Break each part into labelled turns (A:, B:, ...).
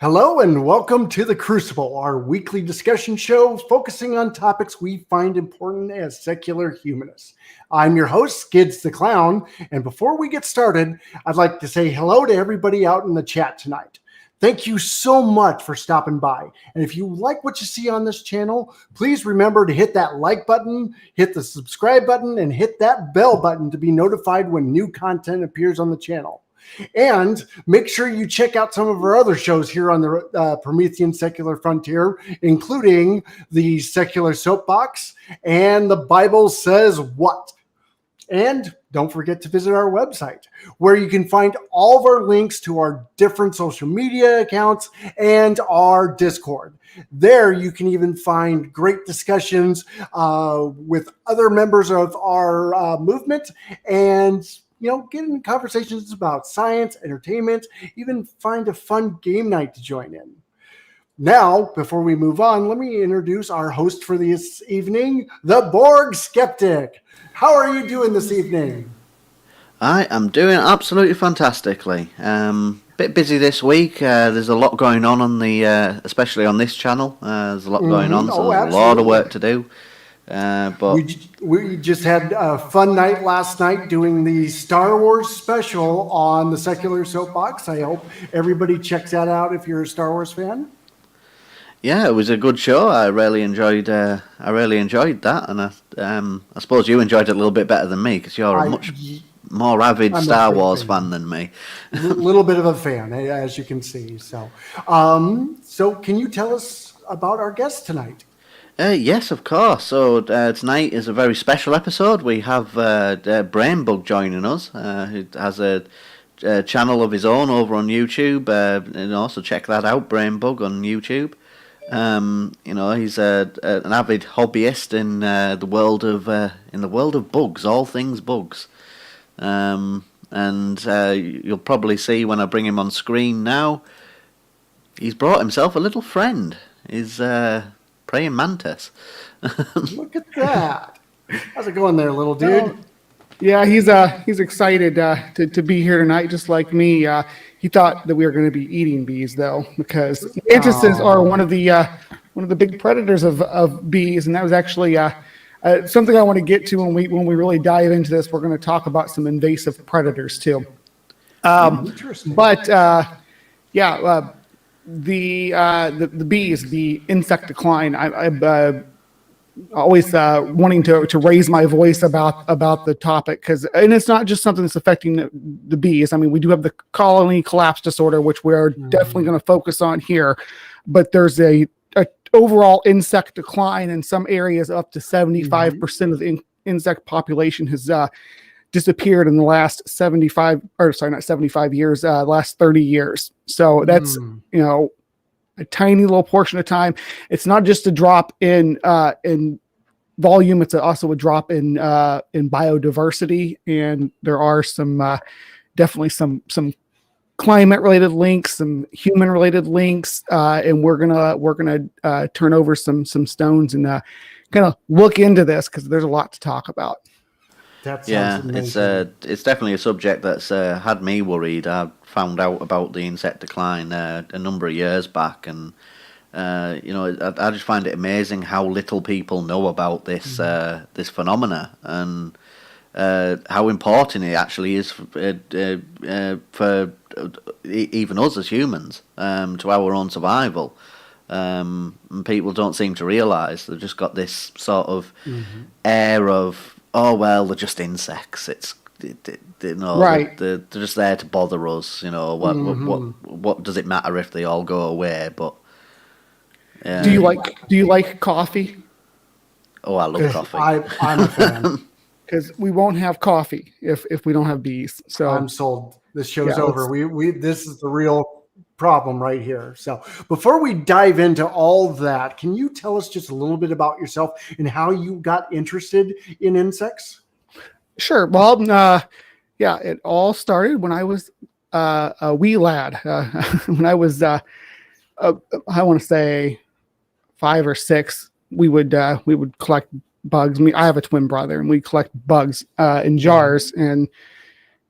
A: Hello and welcome to the Crucible, our weekly discussion show focusing on topics we find important as secular humanists. I'm your host, Skids the Clown, and before we get started, I'd like to say hello to everybody out in the chat tonight. Thank you so much for stopping by. And if you like what you see on this channel, please remember to hit that like button, hit the subscribe button, and hit that bell button to be notified when new content appears on the channel. And make sure you check out some of our other shows here on the Promethean Secular Frontier, including the Secular Soapbox and The Bible Says What. And don't forget to visit our website, where you can find all of our links to our different social media accounts and our Discord. There you can even find great discussions with other members of our movement and get in conversations about science, entertainment, even find a fun game night to join in. Now, before we move on, let me introduce our host for this evening, the Borg Skeptic. How are you doing this evening?
B: I am doing absolutely fantastically. Bit busy this week. There's a lot going on the, especially on this channel. There's a lot going on, so there's a lot of work to do. But
A: we just had a fun night last night doing the Star Wars special on the Secular Soapbox. I hope everybody checks that out if you're a Star Wars fan.
B: Yeah, it was a good show. I really enjoyed that, and I suppose you enjoyed it a little bit better than me because you're a much more avid Star Wars fan than me.
A: A little bit of a fan, as you can see. So can you tell us about our guest tonight?
B: Yes, of course. So tonight is a very special episode. We have BrainBug joining us, who has a channel of his own over on YouTube. And also check that out, BrainBug on YouTube. He's an avid hobbyist in the world of bugs, all things bugs. And you'll probably see when I bring him on screen now, he's brought himself a little friend. He's praying mantis.
A: Look at that. How's it going there, little dude?
C: Yeah, he's excited to be here tonight, just like me. He thought that we were going to be eating bees, though, because mantises are one of the big predators of bees, and that was actually something I want to get to when we really dive into this. We're going to talk about some invasive predators too.
A: Interesting.
C: But the bees, the insect decline. I'm always wanting to raise my voice about the topic and it's not just something that's affecting the bees. I mean, we do have the colony collapse disorder, which we're definitely going to focus on here, but there's a overall insect decline in some areas. Up to 75% of the insect population has disappeared in the last last 30 years. So that's a tiny little portion of time. It's not just a drop in volume; it's also a drop in biodiversity, and there are definitely some climate related links, some human related links, and we're gonna turn over some stones and kind of look into this because there's a lot to talk about.
B: It's definitely a subject that's had me worried. I found out about the insect decline a number of years back, and I just find it amazing how little people know about this this phenomena and how important it actually is for even us as humans, to our own survival. And people don't seem to realise they've just got this sort of air of, oh well, they're just insects.
C: Right.
B: They're just there to bother us. What does it matter if they all go away? But
C: do you like coffee?
B: Oh, I love coffee.
A: I'm a fan.
C: Because we won't have coffee if we don't have bees. So
A: I'm sold. This show's over. This is the real problem right here. So before we dive into all that, can you tell us just a little bit about yourself and how you got interested in insects?
C: Sure. Well, it all started when I was a wee lad. When I was, I want to say 5 or 6, we would collect bugs. I have a twin brother, and we collect bugs in jars, and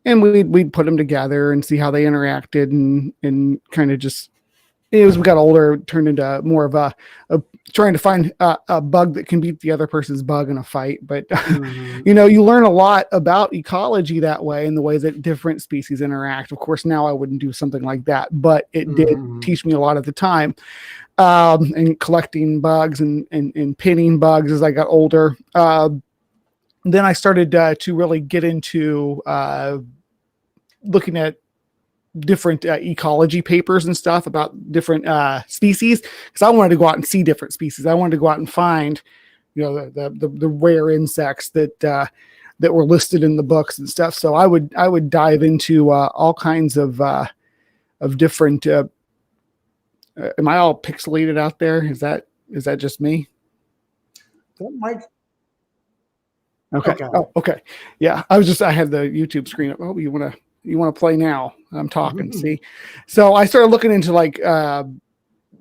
C: we'd put them together and see how they interacted, and kind of just as we got older, it turned into more of a trying to find a bug that can beat the other person's bug in a fight. But, you learn a lot about ecology that way and the way that different species interact. Of course, now I wouldn't do something like that, but it did teach me a lot at the time. And collecting bugs and pinning bugs as I got older. Then I started to really get into looking at different ecology papers and stuff about different species, because I wanted to go out and see different species. I wanted to go out and find, the rare insects that were listed in the books and stuff. So I would dive into all kinds of different. Am I all pixelated out there? Is that just me?
A: That might.
C: Okay. Oh, okay. Yeah. I had the YouTube screen up. Oh, you want to play now? I'm talking. See? So I started looking into like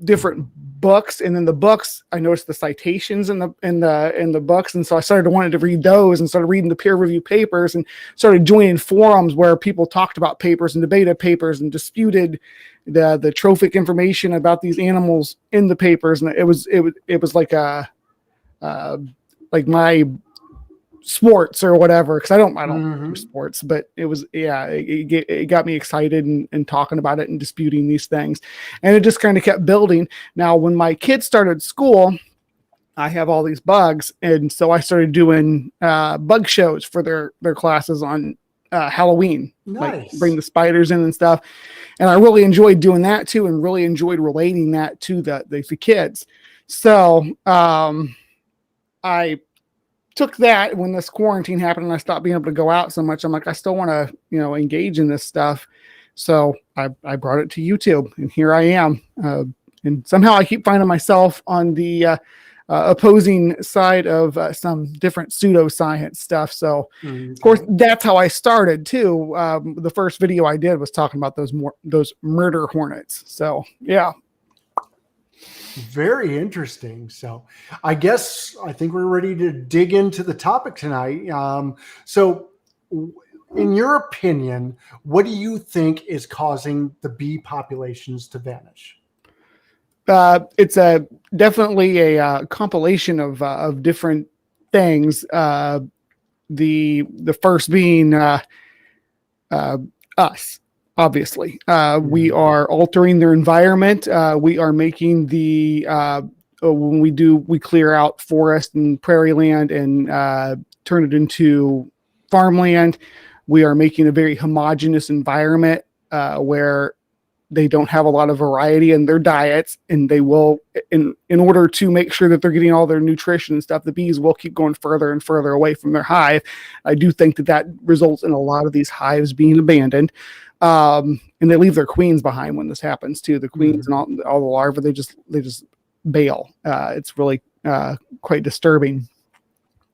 C: different books, and then the books, I noticed the citations in the books. And so I started wanting to read those and started reading the peer review papers and started joining forums where people talked about papers and debated papers and disputed the trophic information about these animals in the papers. And it was like like my sports or whatever, because I don't do sports, but it got me excited and talking about it and disputing these things, and it just kind of kept building. Now when my kids started school, I have all these bugs, and so I started doing bug shows for their classes on Halloween.
A: Nice.
C: Like bring the spiders in and stuff, and I really enjoyed doing that too, and really enjoyed relating that to the kids. So I took that when this quarantine happened and I stopped being able to go out so much. I'm like, I still want to, engage in this stuff. So I brought it to YouTube, and here I am. And somehow I keep finding myself on the opposing side of some different pseudoscience stuff. So of course, that's how I started too. The first video I did was talking about those murder hornets. So yeah.
A: Very interesting. So I think we're ready to dig into the topic tonight. So in your opinion, what do you think is causing the bee populations to vanish?
C: It's definitely a compilation of different things. The first being us. Obviously, we are altering their environment. We are making when we clear out forest and prairie land and turn it into farmland. We are making a very homogeneous environment where they don't have a lot of variety in their diets, and they will, in order to make sure that they're getting all their nutrition and stuff, the bees will keep going further and further away from their hive. I do think that results in a lot of these hives being abandoned. And they leave their queens behind when this happens too. The queens and all the larvae, they just bail. It's really quite disturbing.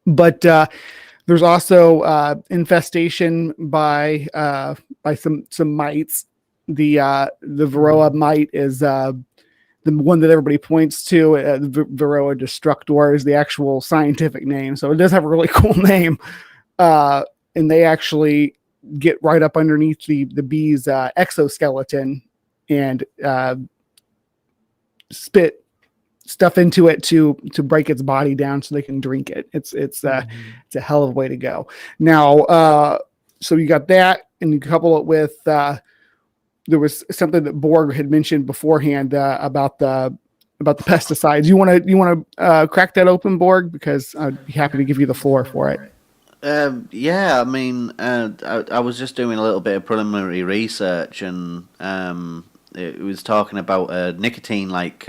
C: But there's also infestation by some mites. The Varroa Mite is the one that everybody points to. The Varroa Destructor is the actual scientific name, so it does have a really cool name. And they actually get right up underneath the bee's exoskeleton and spit stuff into it to break its body down so they can drink it. It's a hell of a way to go. Now, so you got that, and you couple it with there was something that Borg had mentioned beforehand about the pesticides. You want to crack that open, Borg, because I'd be happy to give you the floor for it.
B: Yeah, I mean, I was just doing a little bit of preliminary research, and it was talking about a nicotine-like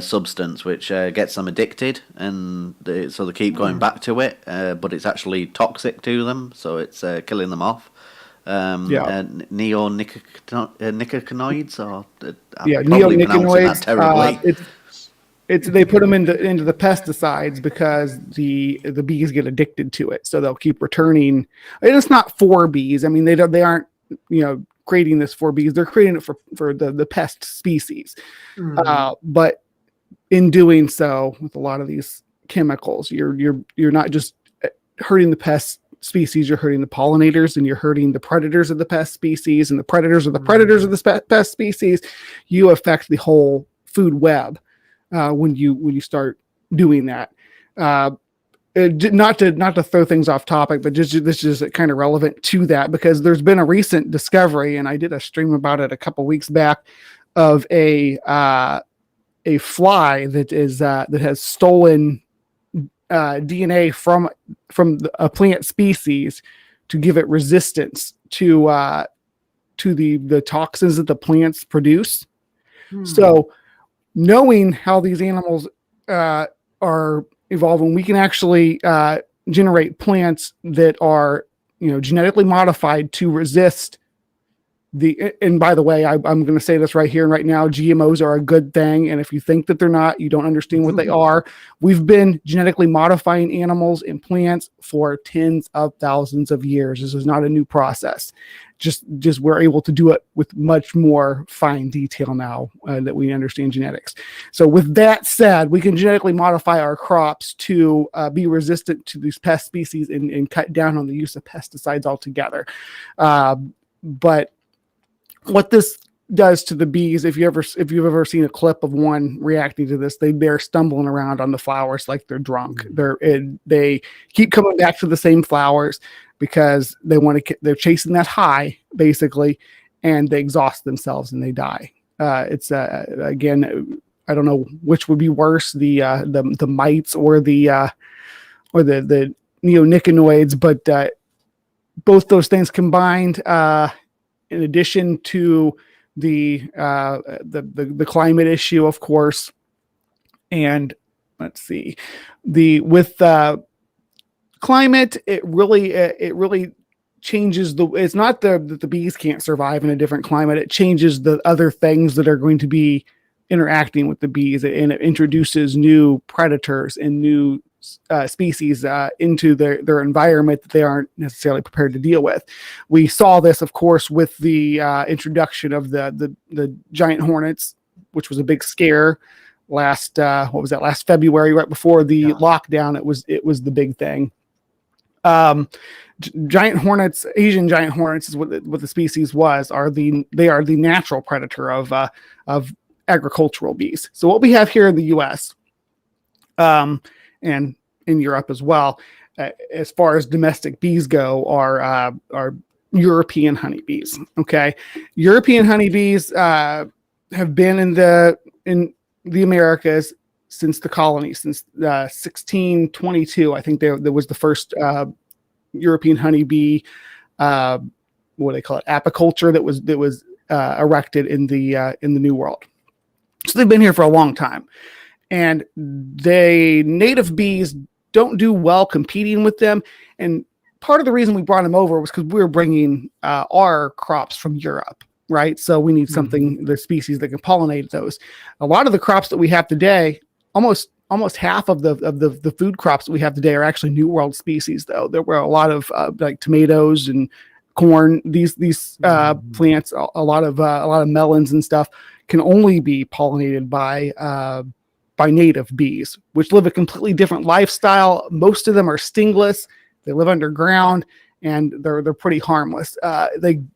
B: substance which gets them addicted, and so they keep going back to it, but it's actually toxic to them, so it's killing them off. Neonicotinoids, or
C: neonicotinoids. They put them into the pesticides because the bees get addicted to it, so they'll keep returning. And it's not for bees. I mean, they aren't creating this for bees. They're creating it for the pest species. But in doing so, with a lot of these chemicals, you're not just hurting the pest species, you're hurting the pollinators, and you're hurting the predators of the pest species, and the predators of the predators of the pest species. You affect the whole food web when you start doing that. Not to throw things off topic, but this is kind of relevant to that, because there's been a recent discovery, and I did a stream about it a couple weeks back, of a fly that has stolen DNA from a plant species to give it resistance to the toxins that the plants produce. So knowing how these animals are evolving, we can actually generate plants that are, genetically modified to resist and by the way, I'm going to say this right here and right now, GMOs are a good thing. And if you think that they're not, you don't understand what they are. We've been genetically modifying animals and plants for tens of thousands of years. This is not a new process. Just we're able to do it with much more fine detail now that we understand genetics. So with that said, we can genetically modify our crops to be resistant to these pest species and cut down on the use of pesticides altogether. But what this does to the bees, if you've ever seen a clip of one reacting to this, they're stumbling around on the flowers like they're drunk. They keep coming back to the same flowers because they're chasing that high basically, and they exhaust themselves and they die. It's again, I don't know which would be worse, the mites or the neonicotinoids, but both those things combined, in addition to the climate issue, of course, and let's see, with climate, it really changes it's not that the bees can't survive in a different climate. It changes the other things that are going to be interacting with the bees, and it introduces new predators and new species into their environment that they aren't necessarily prepared to deal with. We saw this, of course, with the introduction of the giant hornets, which was a big scare last February, right before the lockdown. It was the big thing. Giant hornets, Asian giant hornets, is what the species was. They are the natural predator of agricultural bees. So what we have here in the U.S. And in Europe as well, as far as domestic bees go, are European honeybees. Okay, European honeybees have been in the Americas since the colonies, since 1622. I think there was the first European honeybee, what do they call it, apiculture that was erected in the New World. So they've been here for a long time. And the native bees don't do well competing with them. And part of the reason we brought them over was because we were bringing our crops from Europe, right? So we need something, the species that can pollinate those. A lot of the crops that we have today, almost half of the food crops that we have today are actually New World species, though. There were a lot of like tomatoes and corn. These plants, a lot of melons and stuff can only be pollinated by native bees, which live a completely different lifestyle. Most of them are stingless. They live underground, and they're pretty harmless.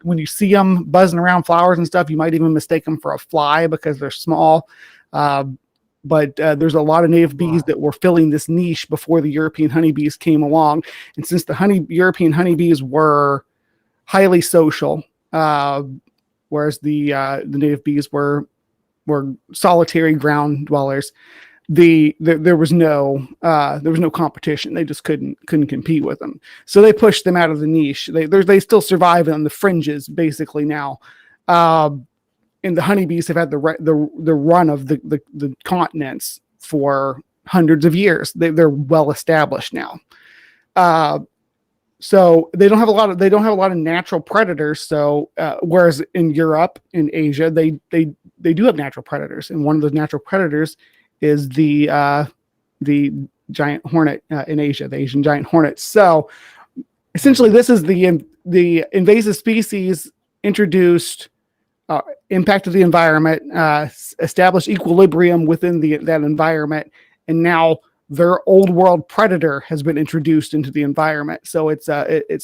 C: When you see them buzzing around flowers and stuff, you might even mistake them for a fly because they're small. But there's a lot of native bees that were filling this niche before the European honeybees came along. And since the European honeybees were highly social, whereas the native bees were solitary ground dwellers, there was no competition. They just couldn't compete with them. So they pushed them out of the niche. They still survive on the fringes basically now. And the honeybees have had the run of the continents for hundreds of years. They're well established now. So they don't have a lot of natural predators. So whereas in Europe, in Asia, they do have natural predators, and one of those natural predators is the giant hornet in Asia, the Asian giant hornet. So essentially, this is the invasive species introduced, impacted the environment, established equilibrium within that environment, and now their old world predator has been introduced into the environment. So it's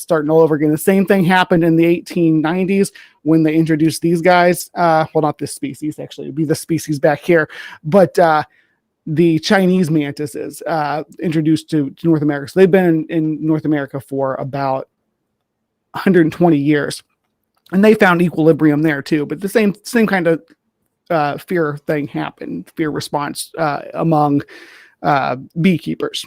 C: starting all over again. The same thing happened in the 1890s when they introduced these guys. Well, not this species, actually. It'd be the species back here. But the Chinese mantises introduced to North America. So they've been in North America for about 120 years. And they found equilibrium there too. But the same kind of fear thing happened, fear response among beekeepers.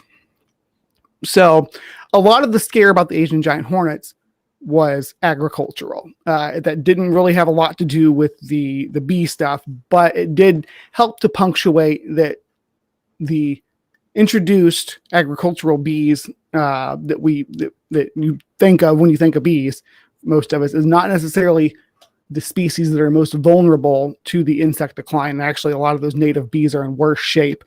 C: So a lot of the scare about the Asian giant hornets was agricultural. That didn't really have a lot to do with the bee stuff, but it did help to punctuate that the introduced agricultural bees that you think of when you think of bees, most of us, is not necessarily the species that are most vulnerable to the insect decline. Actually, a lot of those native bees are in worse shape.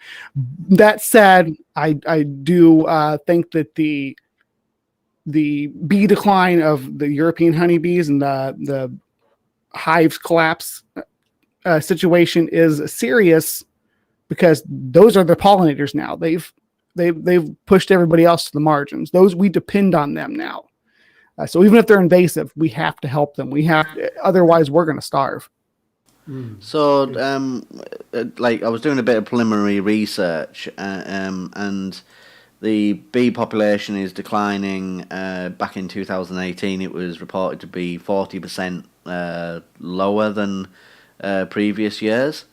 C: That said, I do think that the bee decline of the European honeybees and the hives collapse situation is serious, because those are the pollinators now. They've pushed everybody else to the margins. Those, we depend on them now. So even if they're invasive, we have to help them. Otherwise we're going to starve.
B: So, like, I was doing a bit of preliminary research, and the bee population is declining. Back in 2018, it was reported to be 40% lower than previous years.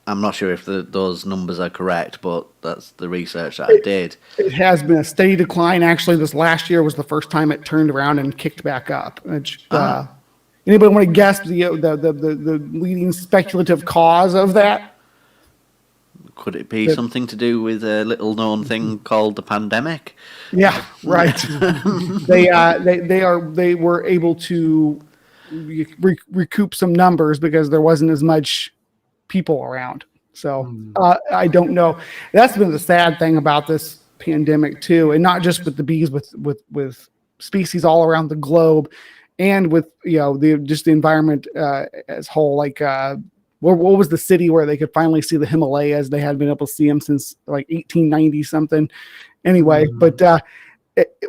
B: I'm not sure if those numbers are correct, but that's the research that I did.
C: It has been a steady decline. Actually, this last year was the first time it turned around and kicked back up. Anybody want to guess the leading speculative cause of that?
B: Could it be something to do with a little known thing called the pandemic?
C: Yeah, right. They were able to recoup some numbers because there wasn't as much people around. So I don't know. That's been the sad thing about this pandemic too, and not just with the bees, with species all around the globe, and with the environment as whole. Like what was the city where they could finally see the Himalayas? They hadn't been able to see them since like 1890 something. Anyway, but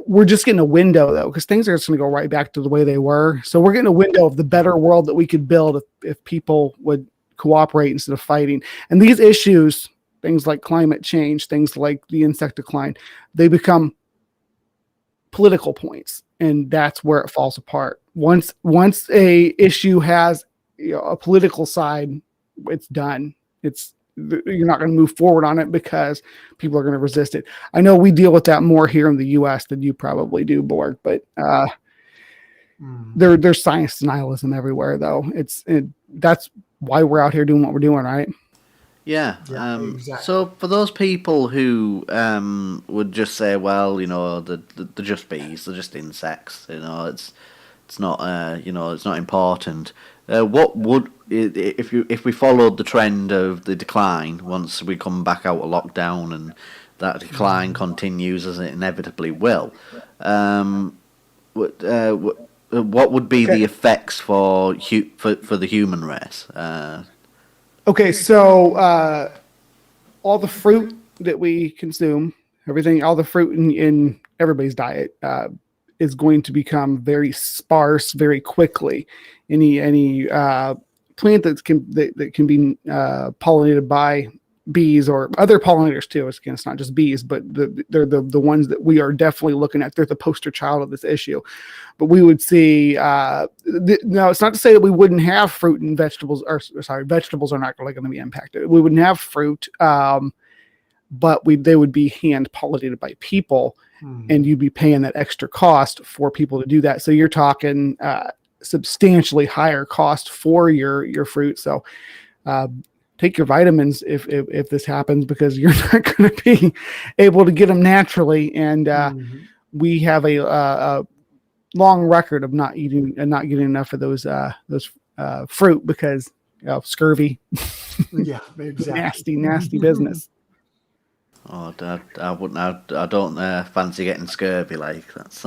C: we're just getting a window though, because things are just going to go right back to the way they were. So we're getting a window of the better world that we could build if people would cooperate instead of fighting. And these issues, things like climate change, things like the insect decline, they become political points, and that's where it falls apart. Once a issue has a political side, it's done. You're not going to move forward on it because people are going to resist it. I know we deal with that more here in the U.S. than you probably do, Borg, but there's science denialism everywhere, though. That's why we're out here doing what we're doing, right?
B: Yeah.
A: Exactly.
B: So for those people who would just say, well, they're just bees, they're just insects, it's not it's not important. What would, if we followed the trend of the decline once we come back out of lockdown and that decline continues as it inevitably will, what would be the effects for the human race?
C: Okay, so all the fruit that we consume, all the fruit in everybody's diet is going to become very sparse very quickly. Any plant that can be pollinated by bees or other pollinators too. Again, it's not just bees, but they're the ones that we are definitely looking at. They're the poster child of this issue. But we would see, now it's not to say that we wouldn't have fruit and vegetables, vegetables are not really going to be impacted. We wouldn't have fruit, but they would be hand pollinated by people, and you'd be paying that extra cost for people to do that. So you're talking substantially higher cost for your fruit. So take your vitamins if this happens, because you're not going to be able to get them naturally. And we have a long record of not eating and not getting enough of those fruit because scurvy.
A: Yeah, exactly.
C: nasty business.
B: Oh, I don't fancy getting scurvy like that's.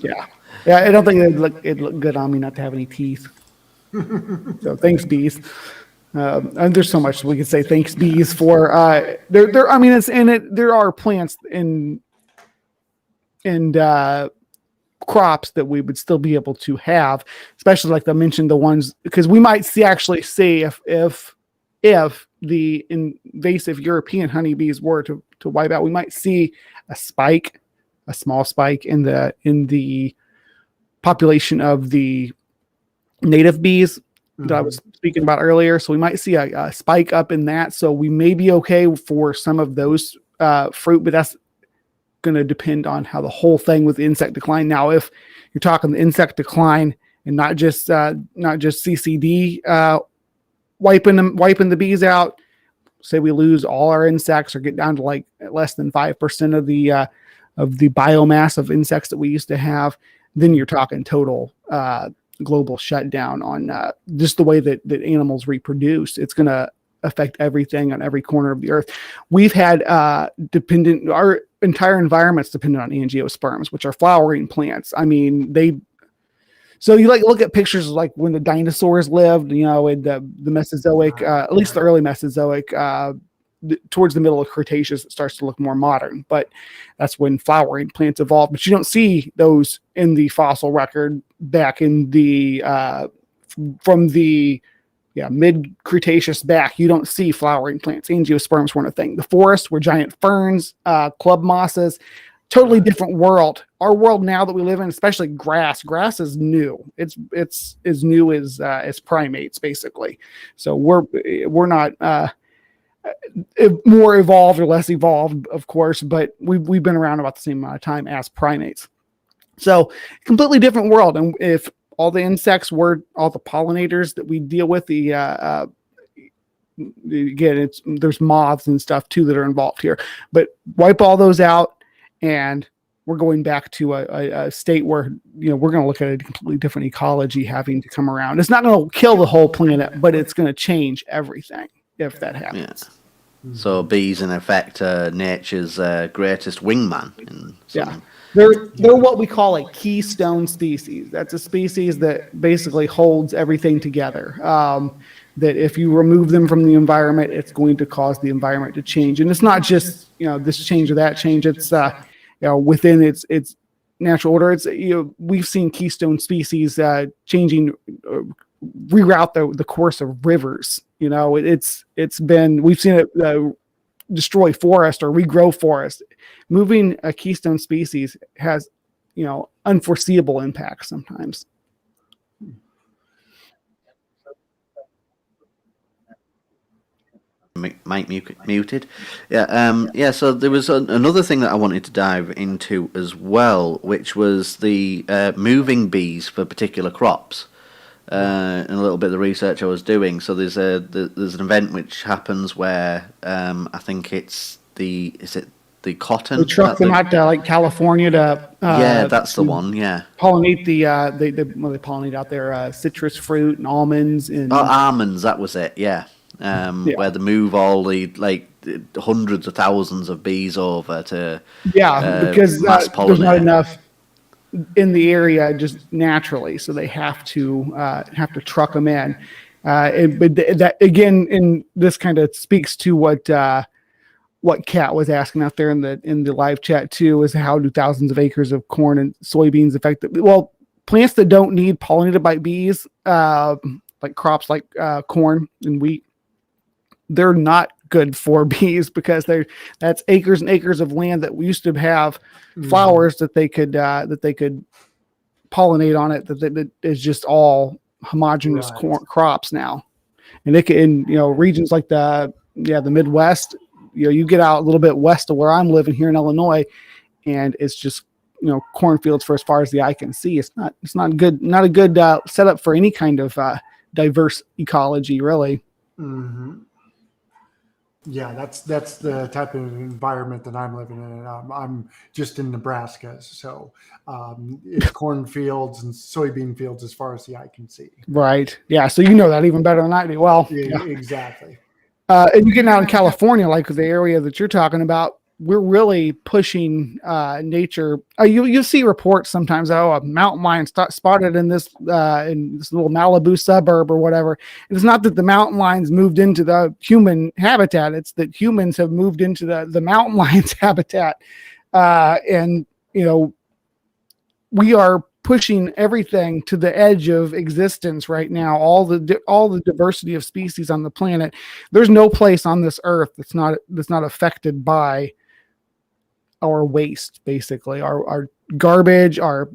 C: Yeah. I don't think it'd look good on me not to have any teeth. So thanks, bees. And there's so much we could say thanks bees for. There. I mean, it's in it. There are plants and crops that we would still be able to have, especially like I mentioned, the ones because we might actually see if the invasive European honeybees were to wipe out, we might see a small spike in the population of the native bees that I was speaking about earlier. So we might see a spike up in that. So we may be okay for some of those fruit, but that's going to depend on how the whole thing with the insect decline. Now, if you're talking the insect decline and not just CCD wiping the bees out, say we lose all our insects or get down to like less than 5% of the biomass of insects that we used to have, then you're talking total global shutdown on just the way that animals reproduce. It's going to affect everything on every corner of the earth. We've had our entire environment's dependent on angiosperms, which are flowering plants. I mean, so you like look at pictures of like when the dinosaurs lived, in the Mesozoic, at least the early Mesozoic, towards the middle of Cretaceous, it starts to look more modern, but that's when flowering plants evolved. But you don't see those in the fossil record back in the from the mid Cretaceous back. You don't see flowering plants. Angiosperms weren't a thing. The forests were giant ferns, club mosses. Totally different world. Our world now that we live in, especially grass. Grass is new. It's as new as primates, basically. So we're not more evolved or less evolved, of course, but we've been around about the same amount of time as primates. So completely different world. And if all the insects were all the pollinators that we deal with, again, there's moths and stuff too that are involved here, but wipe all those out and we're going back to a state where, we're going to look at a completely different ecology having to come around. It's not going to kill the whole planet, but it's going to change everything if that happens.
B: Yeah. So bees, in effect, are nature's greatest wingman.
C: They're what we call a keystone species. That's a species that basically holds everything together. That if you remove them from the environment, it's going to cause the environment to change. And it's not just this change or that change. It's within its natural order. It's we've seen keystone species changing, reroute the course of rivers. We've seen it destroy forest or regrow forest. Moving a keystone species has unforeseeable impacts sometimes.
B: Mic muted. Yeah. So there was another thing that I wanted to dive into as well, which was the moving bees for particular crops. And a little bit of the research I was doing. So there's an event which happens where I think it's the cotton.
C: We truck them out to like California to
B: that's the one. Yeah,
C: pollinate they pollinate out their citrus fruit and almonds and
B: almonds. That was it. Yeah. Where they move all the hundreds of thousands of bees over to
C: because
B: mass pollinate.
C: There's not enough in the area just naturally, so they have to truck them in. But that again, in this kind of speaks to what Kat was asking out there in the live chat too, is how do thousands of acres of corn and soybeans affect it? Well, plants that don't need pollinated by bees, like crops like corn and wheat, they're not good for bees because that's acres and acres of land that we used to have flowers that they could pollinate on it. That is just all homogeneous crops now, and it can regions like the Midwest. You get out a little bit west of where I'm living here in Illinois, and it's just cornfields for as far as the eye can see. It's not good. Not a good setup for any kind of diverse ecology, really.
A: Mm-hmm. Yeah, that's the type of environment that I'm living in. I'm just in Nebraska, so it's cornfields and soybean fields as far as the eye can see.
C: Right. Yeah. So you know that even better than I do. Well,
A: yeah. Exactly.
C: And you get out in California, like the area that you're talking about, we're really pushing nature. You see reports sometimes, a mountain lion spotted in this little Malibu suburb or whatever. And it's not that the mountain lions moved into the human habitat; it's that humans have moved into the mountain lions habitat. And we are pushing everything to the edge of existence right now. All the diversity of species on the planet. There's no place on this earth that's not affected by our waste, basically our garbage, our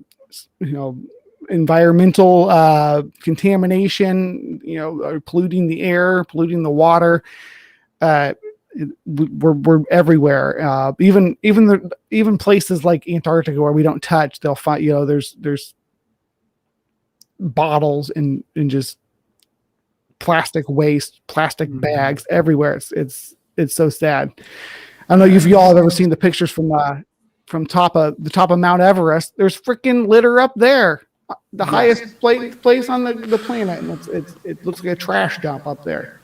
C: environmental contamination, polluting the air, polluting the water. We're everywhere. Even places like Antarctica where we don't touch, they'll find there's bottles and just plastic waste, plastic bags everywhere. It's so sad. I don't know if y'all have ever seen the pictures from the top of Mount Everest. There's freaking litter up there, the highest place on the planet, and it looks like a trash dump up there.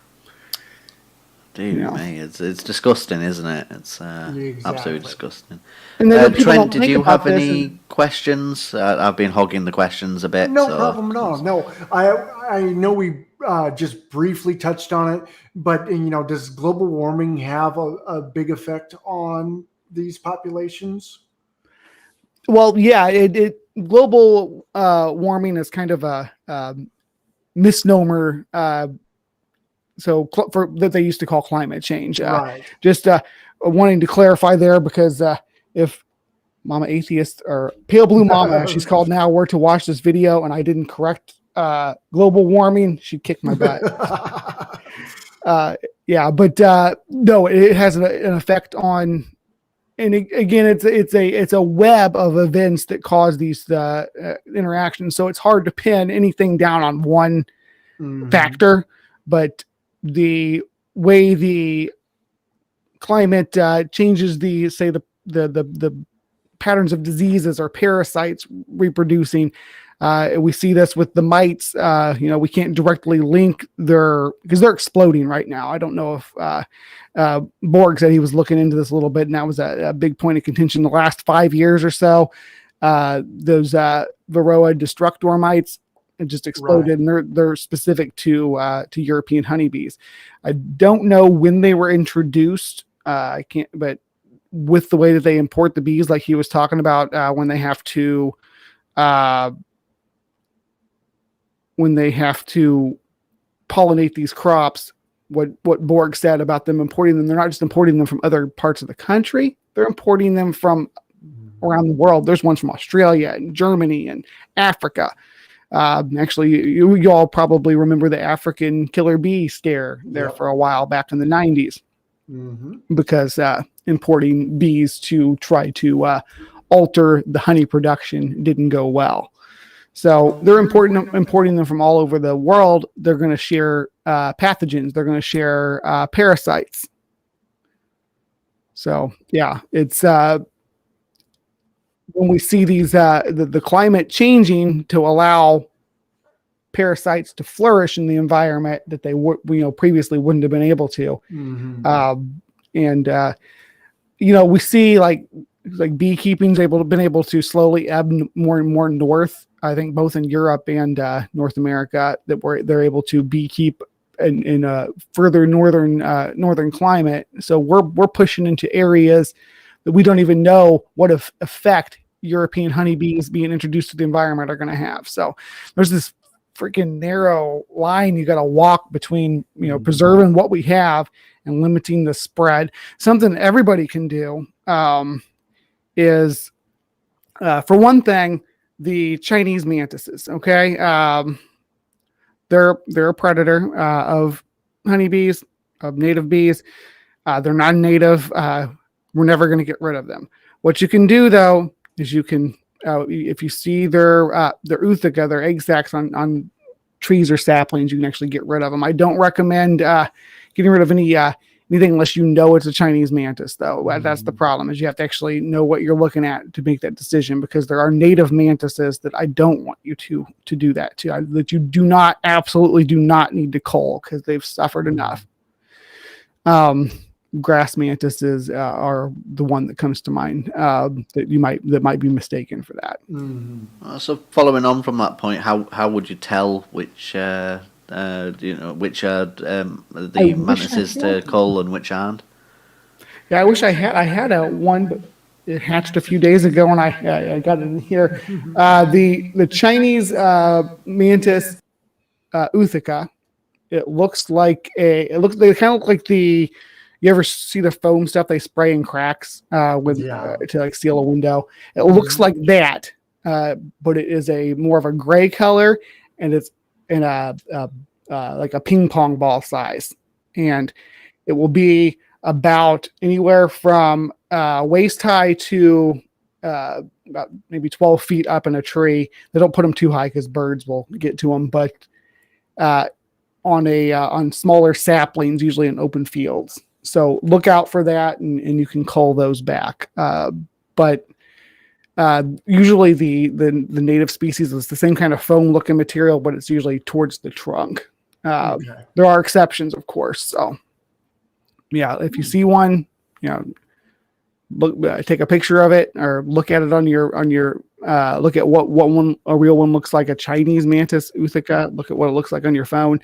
B: Dude, mate, it's disgusting, isn't it? It's absolutely disgusting.
C: And
B: Trent, did you have any questions? I've been hogging the questions a bit.
A: No problem at all. No, I know we just briefly touched on it, but does global warming have a big effect on these populations?
C: Well, yeah, global warming is kind of a misnomer. So that they used to call climate change.
A: Right.
C: Just wanting to clarify there, because if Mama Atheist or Pale Blue Mama, she's called now, were to watch this video and I didn't correct global warming, she'd kick my butt. But no, it has an effect on. And again, it's a web of events that cause these interactions. So it's hard to pin anything down on one factor, but the way the climate changes the patterns of diseases or parasites reproducing. We see this with the mites. We can't directly link because they're exploding right now. I don't know if Borg said he was looking into this a little bit, and that was a big point of contention the last 5 years or so. Those Varroa Destructor mites just exploded, right. And they're specific to European honeybees. I don't know when they were introduced. I can't, but with the way that they import the bees, like he was talking about, when they have to pollinate these crops, what Borg said about them importing them, they're not just importing them from other parts of the country, they're importing them from around the world. There's ones from Australia and Germany and Africa. Actually, you all probably remember the African killer bee scare there for a while back in the 90s, because importing bees to try to alter the honey production didn't go well. So they're importing them from all over the world. They're going to share pathogens. They're going to share parasites. So yeah, it's when we see these the climate changing to allow parasites to flourish in the environment that they previously wouldn't have been able to. We see like beekeeping's been able to slowly ebb more and more north. I think both in Europe and North America, that they're able to beekeep in a further northern climate. So we're pushing into areas that we don't even know what effect European honeybees being introduced to the environment are going to have. So there's this freaking narrow line you got to walk between, preserving what we have and limiting the spread. Something everybody can do is, for one thing, the Chinese mantises. Okay, they're a predator of honeybees, of native bees. They're non-native. We're never going to get rid of them. What you can do, though, is you can, if you see their ootheca, their egg sacs on trees or saplings, you can actually get rid of them. I don't recommend getting rid of anything unless you know it's a Chinese mantis, though. That's the problem, is you have to actually know what you're looking at to make that decision, because there are native mantises that I don't want you to do that to, that you absolutely do not need to cull, because they've suffered enough. grass mantises are the one that comes to mind that might be mistaken for that.
A: Mm-hmm.
B: So following on from that point, how would you tell which which are the mantises to cull and which aren't?
C: Yeah, I wish I had a one, but it hatched a few days ago, and I got it in here. The Chinese mantis Utica. They kind of look like the. You ever see the foam stuff they spray in cracks to like seal a window? It looks like that, but it is more of a gray color, and it's in a like a ping pong ball size, and it will be about anywhere from waist high to about maybe 12 feet up in a tree. They don't put them too high because birds will get to them, but on smaller saplings, usually in open fields. So look out for that, and you can cull those back. But usually the native species is the same kind of foam looking material, but it's usually towards the trunk. There are exceptions, of course. So yeah, if you see one, look, take a picture of it or look at it on your look at what a real one looks like. A Chinese mantis Utica. Look at what it looks like on your phone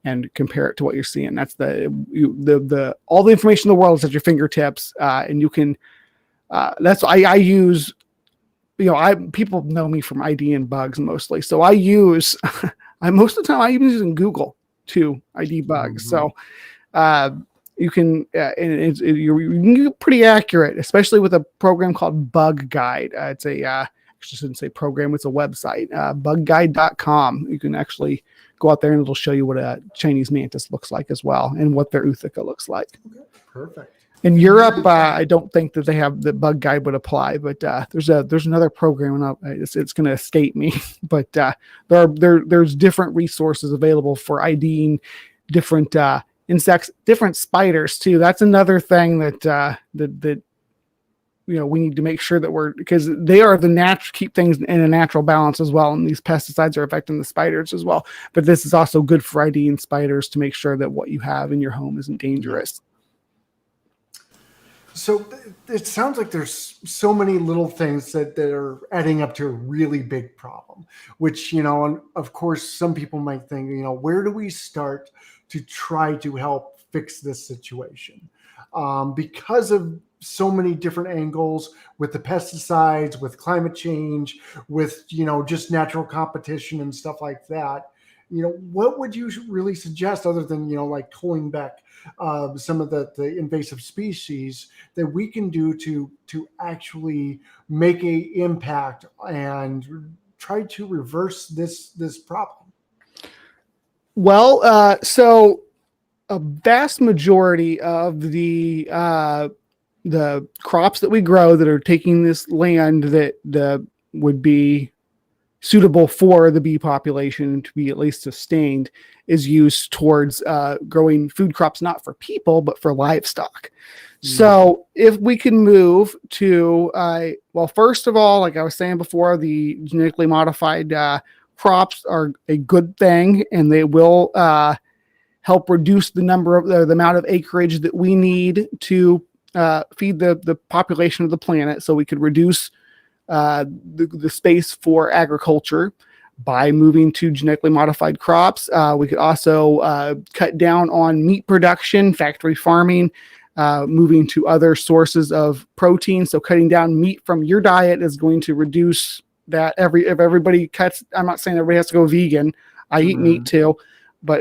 C: and compare it to what you're seeing. That's the all the information in the world is at your fingertips, and you can. That's I use. People know me from IDing bugs mostly, so I use. Most of the time I even using Google to ID bugs. So. You can you get pretty accurate, especially with a program called Bug Guide. It's I shouldn't say program, it's a website, bugguide.com. You can actually go out there and it'll show you what a Chinese mantis looks like as well and what their Utica looks like.
A: Okay, perfect.
C: In Europe, I don't think that they have the Bug Guide would apply, but there's another program, and it's going to escape me. But there's different resources available for IDing different insects, different spiders too. That's another thing that we need to make sure that because they are keep things in a natural balance as well, and these pesticides are affecting the spiders as well. But this is also good for IDing spiders to make sure that what you have in your home isn't dangerous.
A: So it sounds like there's so many little things that are adding up to a really big problem, which, and of course, some people might think, where do we start to try to help fix this situation? Because of so many different angles with the pesticides, with climate change, with, just natural competition and stuff like that. What would you really suggest other than, like culling back some of the invasive species that we can do to actually make a impact and try to reverse this problem?
C: Well, so a vast majority of the crops that we grow that are taking this land that would be suitable for the bee population to be at least sustained is used towards growing food crops, not for people, but for livestock. So if we can move to, first of all, like I was saying before, the genetically modified crops are a good thing, and they will help reduce the amount of acreage that we need to feed the population of the planet. So we could reduce the space for agriculture by moving to genetically modified crops. We could also cut down on meat production, factory farming, moving to other sources of protein. So cutting down meat from your diet is going to reduce that. If everybody cuts, I'm not saying everybody has to go vegan. I eat meat too, but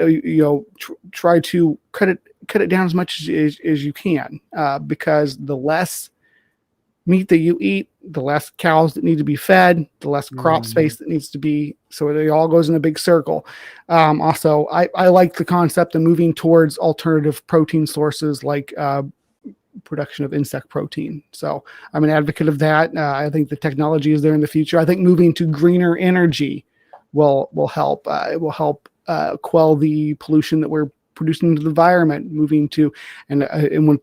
C: try to cut it down as much as you can, because the less meat that you eat, the less cows that need to be fed, the less crop space that needs to be. So it all goes in a big circle. Also, I like the concept of moving towards alternative protein sources like production of insect protein. So I'm an advocate of that. I think the technology is there in the future. I think moving to greener energy will help. It will help quell the pollution that we're producing into the environment, moving to, and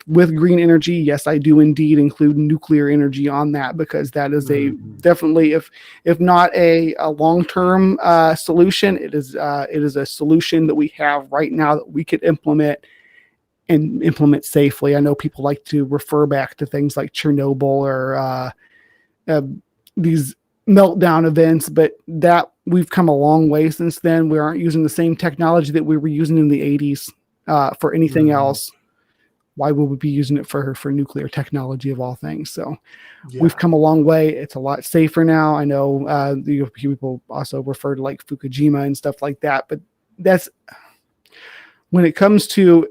C: with green energy, yes, I do indeed include nuclear energy on that, because that is definitely, if not a long-term solution, it is a solution that we have right now that we could implement and implement safely. I know people like to refer back to things like Chernobyl or these meltdown events, but that we've come a long way since then. We aren't using the same technology that we were using in the 80s for anything else. Why would we be using it for nuclear technology of all things? So we've come a long way. It's a lot safer now. I know people also refer to like Fukushima and stuff like that, but that's when it comes to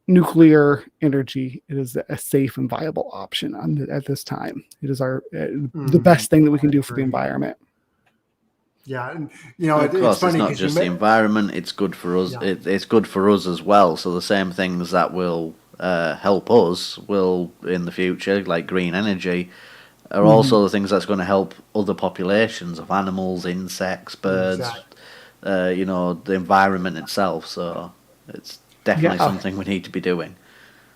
C: nuclear energy, it is a safe and viable option at this time. It is the best thing that we can do for the environment.
A: Yeah, and
B: of course, it's not just the environment; it's good for us. Yeah. It's good for us as well. So the same things that will help us will in the future, like green energy, are also the things that's going to help other populations of animals, insects, birds. Exactly. The environment itself. So it's definitely something we need to be doing.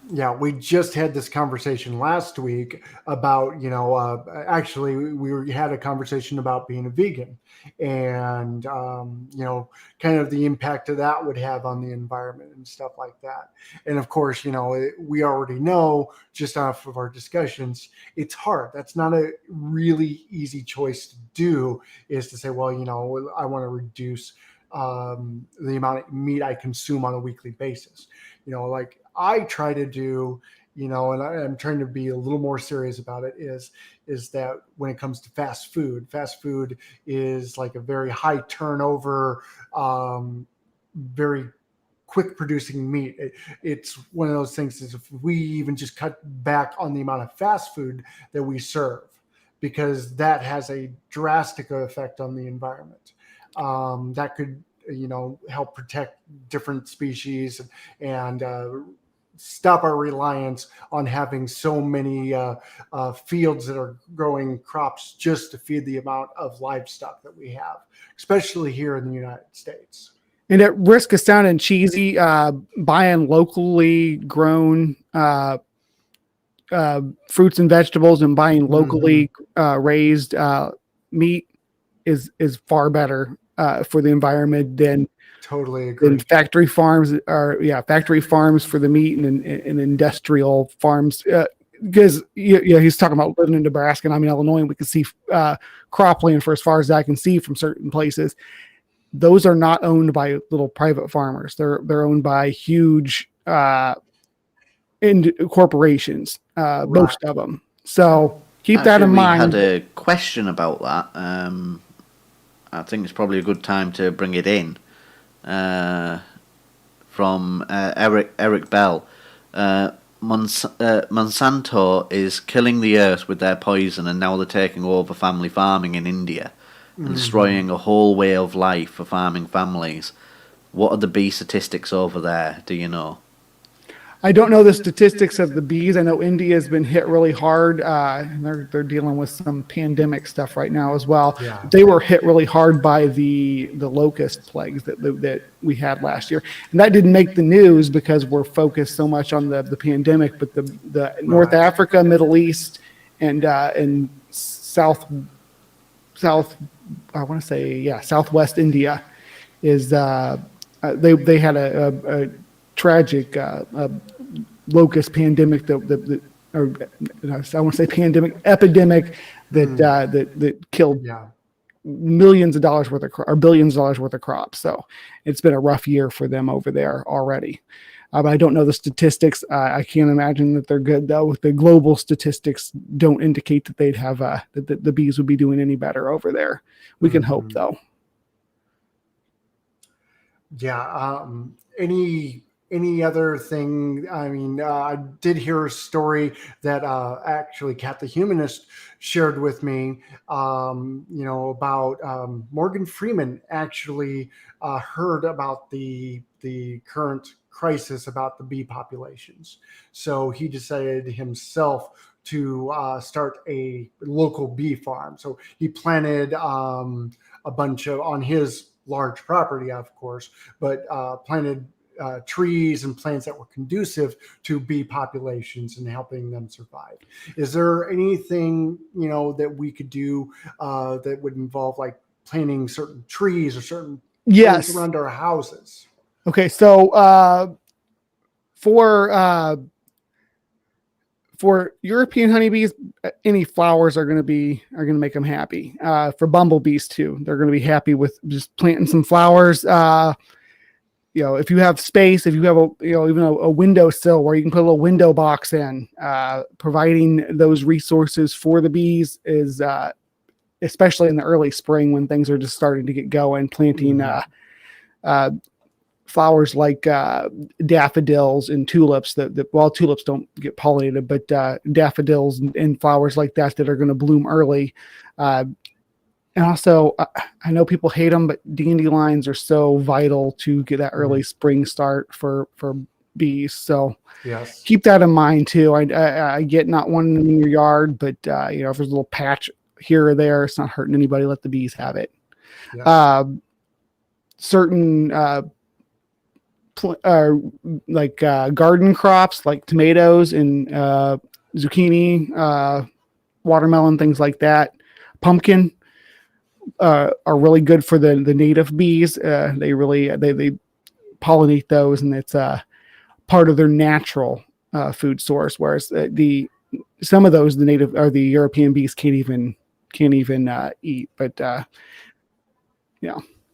A: Yeah, we just had this conversation last week about, actually we had a conversation about being a vegan and, kind of the impact that would have on the environment and stuff like that. And of course, we already know just off of our discussions, it's hard. That's not a really easy choice to do, is to say, well, I want to reduce the amount of meat I consume on a weekly basis. Like I try to do, and I'm trying to be a little more serious about it, is that when it comes to fast food is like a very high turnover, very quick producing meat. It's one of those things is if we even just cut back on the amount of fast food that we serve, because that has a drastic effect on the environment. That could, help protect different species and stop our reliance on having so many fields that are growing crops just to feed the amount of livestock that we have, especially here in the United States.
C: And at risk of sounding cheesy, buying locally grown fruits and vegetables and buying locally raised meat is far better for the environment than
A: totally agree.
C: Than factory farms for the meat and industrial farms. Because he's talking about living in Nebraska and I'm in Illinois, and we can see cropland for as far as I can see from certain places. Those are not owned by little private farmers. They're owned by huge corporations, most of them. So keep that in mind.
B: We had a question about that. I think it's probably a good time to bring it in from Eric Bell. Monsanto is killing the earth with their poison, and now they're taking over family farming in India and destroying a whole way of life for farming families. What are the bee statistics over there? Do you know?
C: I don't know the statistics of the bees. I know India has been hit really hard. They're dealing with some pandemic stuff right now as well. Yeah. They were hit really hard by the locust plagues that we had last year, and that didn't make the news because we're focused so much on the pandemic. But the North Africa, Middle East, and Southwest India is they had a tragic locust pandemic epidemic that killed millions of dollars worth of or billions of dollars worth of crops. So it's been a rough year for them over there already. But I don't know the statistics. I can't imagine that they're good though. The global statistics don't indicate that they'd have that the bees would be doing any better over there. We can hope though.
A: Yeah. Any other thing? I mean, I did hear a story that actually Kat the Humanist shared with me, about Morgan Freeman actually heard about the current crisis about the bee populations. So he decided himself to start a local bee farm. So he planted a bunch of, on his large property, of course, but planted trees and plants that were conducive to bee populations and helping them survive. Is there anything, that we could do that would involve like planting certain trees or certain plants around our houses?
C: Okay, so For European honeybees, any flowers are going to make them happy. For bumblebees too, they're going to be happy with just planting some flowers. If you have space, if you have even a windowsill where you can put a little window box in, providing those resources for the bees is, especially in the early spring when things are just starting to get going, planting flowers like daffodils and tulips tulips don't get pollinated, but daffodils and flowers like that are going to bloom early. And also, I know people hate them, but dandelions are so vital to get that early spring start for bees. So
A: yes,
C: keep that in mind too. I get not wanting them in your yard, but if there's a little patch here or there, it's not hurting anybody. Let the bees have it.
A: Yeah.
C: Certain garden crops like tomatoes and zucchini, watermelon, things like that. Pumpkin are really good for the native bees. They pollinate those, and it's part of their natural food source. Whereas some of those, the European bees can't even eat. But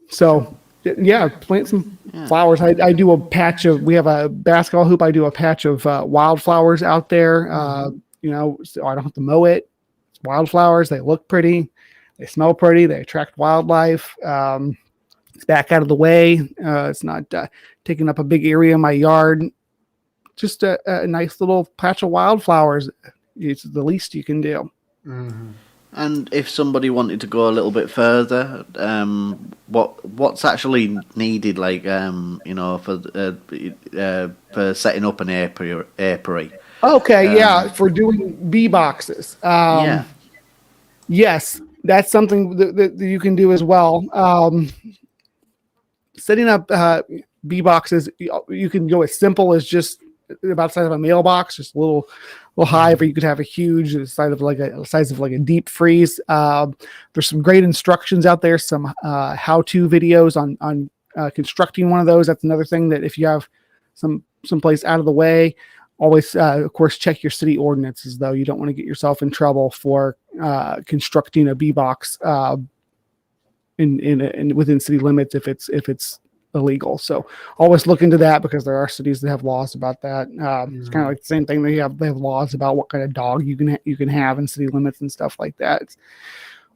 C: so. Yeah, plant some flowers. I do a patch of. We have a basketball hoop. I do a patch of wildflowers out there. So I don't have to mow it. It's wildflowers. They look pretty. They smell pretty. They attract wildlife. It's back out of the way. It's not taking up a big area in my yard. Just a nice little patch of wildflowers. It's the least you can do.
A: Mm-hmm.
B: And if somebody wanted to go a little bit further, what's actually needed, for setting up an apiary?
C: Okay, for doing bee boxes. Yes, that's something that you can do as well. Setting up bee boxes, you can go as simple as just about the size of a mailbox, just a little hive, or you could have a huge size of like a deep freeze. There's some great instructions out there, some how-to videos on constructing one of those. That's another thing that if you have some place out of the way, always of course check your city ordinances, though. You don't want to get yourself in trouble for constructing a bee box in within city limits if it's illegal. So always look into that, because there are cities that have laws about that. It's kind of like the same thing. They have laws about what kind of dog you can have in city limits and stuff like that,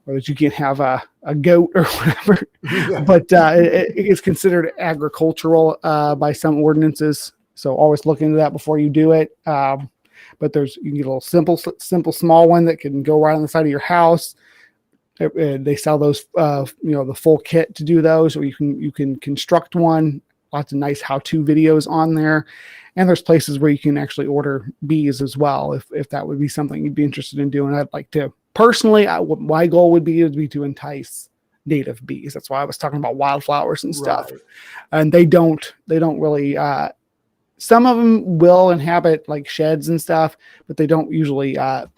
C: or that you can't have a goat or whatever. Yeah. But it is considered agricultural by some ordinances. So always look into that before you do it. But you can get a little simple small one that can go right on the side of your house. They sell those, the full kit to do those, or you can construct one. Lots of nice how-to videos on there, and there's places where you can actually order bees as well, if that would be something you'd be interested in doing. I'd like to personally. My goal would be to entice native bees. That's why I was talking about wildflowers and stuff. Right. And they don't really. Some of them will inhabit like sheds and stuff, but they don't usually,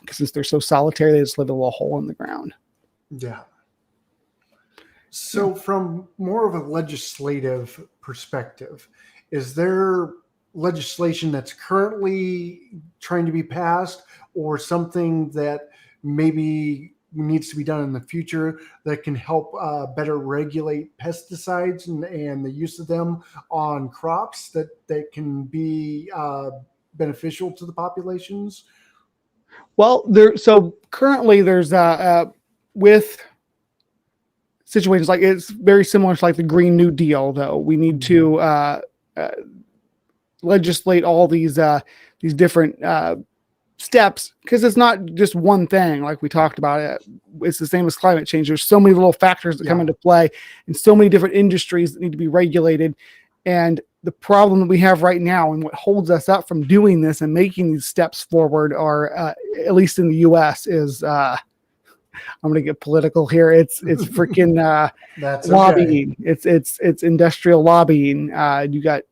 C: since they're so solitary, they just live in a little hole in the ground.
A: Yeah. So from more of a legislative perspective, is there legislation that's currently trying to be passed, or something that maybe needs to be done in the future that can help better regulate pesticides and the use of them on crops that can be beneficial to the populations?
C: Well, currently there's with situations like, it's very similar to like the Green New Deal, though. We need to legislate all these different steps, because it's not just one thing. Like we talked about, it's the same as climate change. There's so many little factors that come into play, and so many different industries that need to be regulated. And the problem that we have right now, and what holds us up from doing this and making these steps forward, are at least in the U.S., is I'm going to get political here. It's freaking lobbying. Okay. It's industrial lobbying. You got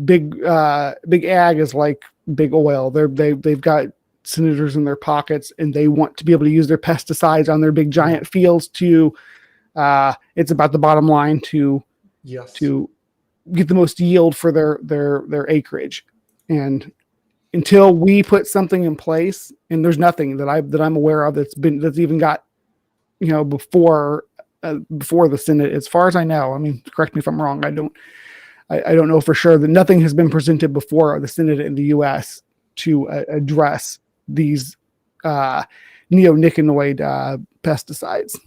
C: big ag is like big oil. They've got senators in their pockets, and they want to be able to use their pesticides on their big giant fields to. It's about the bottom line to get the most yield for their acreage. And until we put something in place, and there's nothing that I'm aware of that's even got, before the Senate, as far as I know. I mean, correct me if I'm wrong. I don't know for sure that nothing has been presented before the Senate in the U.S. to address these neonicotinoid pesticides.